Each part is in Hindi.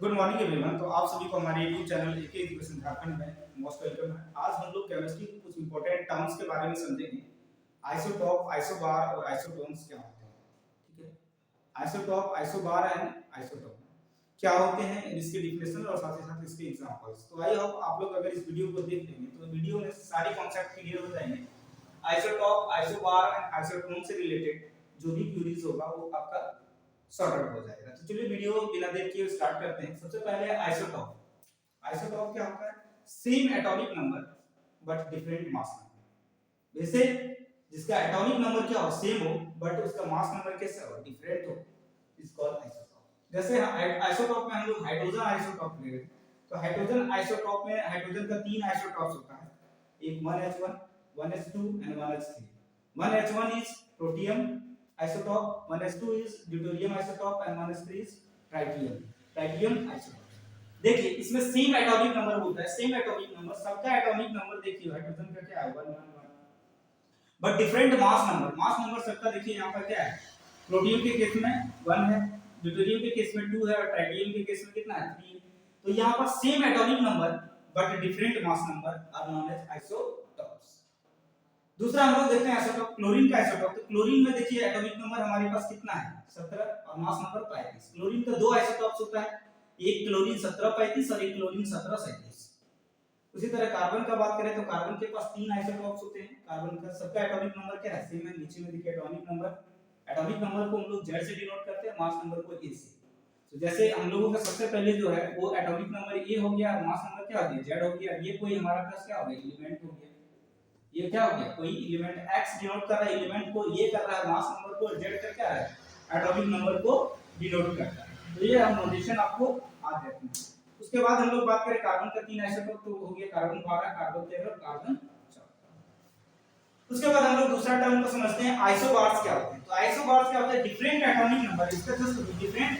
Good morning everyone. तो आप सभी को हमारे YouTube channel AK education Jharkhand में मोस्ट वेलकम है। आज हम लोग केमिस्ट्री के कुछ इंपॉर्टेंट टर्म्स के बारे में समझेंगे। आइसोटॉप, आइसोबार और आइसोटोन्स क्या होते हैं, ठीक है। आइसोटॉप, आइसोबार एंड आइसोटोन क्या होते हैं, इसके डिफिनेशन और साथ ही साथ इसके एग्जांपल्स। तो आई होप आप लोग अगर इस वीडियो को देख लेंगे तो वीडियो में सारे कॉन्सेप्ट क्लियर हो जाएंगे। आइसोटॉप, आइसोबार एंड आइसोटोन से रिलेटेड जो भी क्वेरीज होगा वो आपका सॉर्ट आउट हो जाएगा। तो चलिए वीडियो बिना देर किए स्टार्ट करते हैं। सबसे पहले आइसोटॉप। आइसोटॉप क्या होता है? Same atomic number but different mass number. वैसे जिसका एटॉमिक नंबर क्या हो, सेम हो, बट उसका मास नंबर कैसा हो, डिफरेंट हो, इज कॉल्ड आइसोटॉप। जैसे आइसोटॉप में हम लोग हाइड्रोजन आइसोटॉप ले रहे हैं, तो हाइड्रोजन आइसोटॉप में हाइड्रोजन का तीन आइसोटॉप्स होता है, एक 1h1, 1h2 and 1h3। 1h1 is protium isotope, 1s2 is deuterium isotope and 1s3 is tritium isotope। देखिए इसमें सेम एटॉमिक नंबर होता है, सेम एटॉमिक नंबर, सबका एटॉमिक नंबर देखिए हाइड्रोजन का क्या है 1 1 1, but different mass number. Mass number सबका देखिए यहाँ पर क्या है, प्रोटियम के केस में 1 है, ड्यूटेरियम के केस में 2 है और ट्राइटियम के केस में कितना है 3 है। तो यहाँ पर same atomic number but different mass number are known as isotopes. दूसरा हम लोग देखते हैं आइसोटॉप, क्लोरीन का आइसोटॉप। तो क्लोरीन में देखिए एटॉमिक नंबर हमारे पास कितना है 17 और मास नंबर 35। क्लोरीन का दो आइसोटॉप्स होता है, एक क्लोरीन 1735 और एक क्लोरीन 1737। उसी तरह कार्बन का बात करें तो कार्बन के पास तीन आइसोटॉप्स होते हैं। कार्बन का सबका एटॉमिक नंबर क्या है, सेम है, नीचे में देखिए एटॉमिक नंबर। एटॉमिक नंबर को हम लोग Z से डिनोट करते हैं, मास नंबर को A से। तो जैसे हम लोगों का सबसे पहले जो है वो एटॉमिक नंबर A हो गया और मास नंबर क्या हो गया Z हो गया। ये कोई हमारा पास क्या हो गया, एलिमेंट हो गया। ये क्या हो गया, कोई एलिमेंट x डिनोट कर रहा है एलिमेंट को, ये कर रहा है मास नंबर को, z कर क्या है एटॉमिक नंबर को डिनोट करता है। तो ये हम नोटेशन आपको आ देते हैं। उसके बाद हम लोग बात करें कार्बन का तीन आइसोटॉप, तो हो गया कार्बन 12, कार्बन 13 और कार्बन 14। उसके बाद हम लोग दूसरा टर्म को समझते हैं, आइसोबार्स क्या होते हैं। तो आइसोबार्स क्या होता है, डिफरेंट एटॉमिक नंबर, इसका just different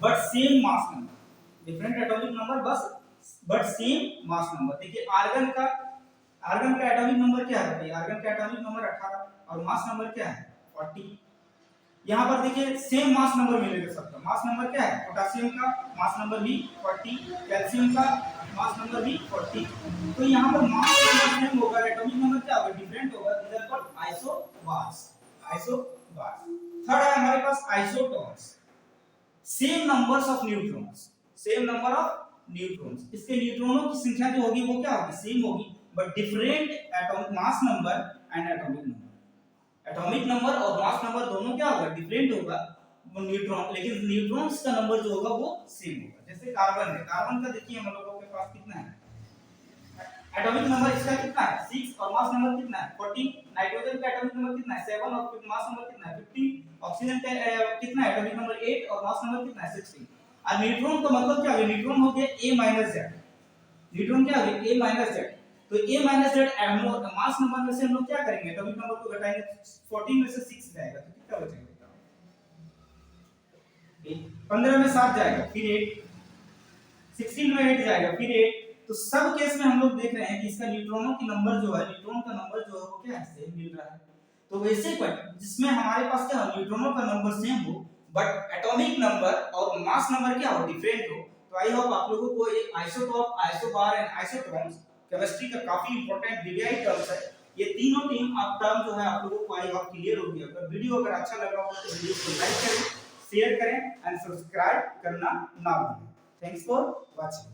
but same mass number, different atomic number बस बट सेम मास नंबर। देखिए आर्गन का एटॉमिक नंबर क्या है, आर्गन का एटॉमिक नंबर 18 और मास नंबर क्या है 40। यहाँ पर देखिए सेम मास नंबर मिलेगा सबका। मास नंबर क्या है, पोटेशियम का मास नंबर भी 40, कैल्शियम का मास नंबर भी 40। तो यहाँ पर मास नंबर सेम होगा, एटॉमिक नंबर क्या होगा, डिफरेंट होगा। These are called isobars. Third है हमारे पास isotones, same numbers of neutrons, same number of neutrons. इसके न्यूट्रॉनों की संख्या जो होगी वो क्या होगी, सेम होगी, but different atomic mass number and atomic number. Atomic number और मास नंबर दोनों क्या होगा, डिफरेंट होगा न्यूट्रॉन, लेकिन न्यूट्रॉन्स का नंबर जो होगा वो सेम होगा। जैसे कार्बन है, कार्बन का देखिए हम लोगों के पास कितना है एटॉमिक नंबर, इसका कितना है 6 और मास नंबर कितना है 14। नाइट्रोजन का एटॉमिक नंबर कितना है 7 और मास नंबर कितना है 15। ऑक्सीजन का कितना है एटॉमिक नंबर 8 और मास नंबर कितना है 16। और न्यूट्रॉन का मतलब क्या है, न्यूट्रॉन हो गया A-Z। न्यूट्रॉन क्या है A-Z। तो A-Z हम लोग मास नंबर में से हम लोग क्या करेंगे, एटॉमिक नंबर को घटाएंगे, 14 में से 6 जाएगा तो कितना बचेगा, 15 में 7 जाएगा फिर 8, 16 में 8 जाएगा फिर 8। तो सब केस में हम लोग देख रहे हैं कि इसका न्यूट्रॉनों की नंबर जो है, न्यूट्रॉन का नंबर जो है वो क्या है, सेम मिल रहा है। तो वैसे पर जिसमें हमारे पास क्या है, न्यूट्रॉनों का नंबर सेम हो बट एटॉमिक नंबर और मास नंबर क्या हो, डिफरेंट हो। तो आई होप आप लोगों को एक isotope, isobar and isotones chemistry का काफी इंपॉर्टेंट वीडियो टर्म्स है। ये तीनों आप टर्म जो है आप लोगों को आई होप क्लियर हो गया। अगर वीडियो अगर अच्छा लगा हो तो वीडियो को लाइक करें, शेयर करें एंड सब्सक्राइब करना ना भूलें। Thanks for watching.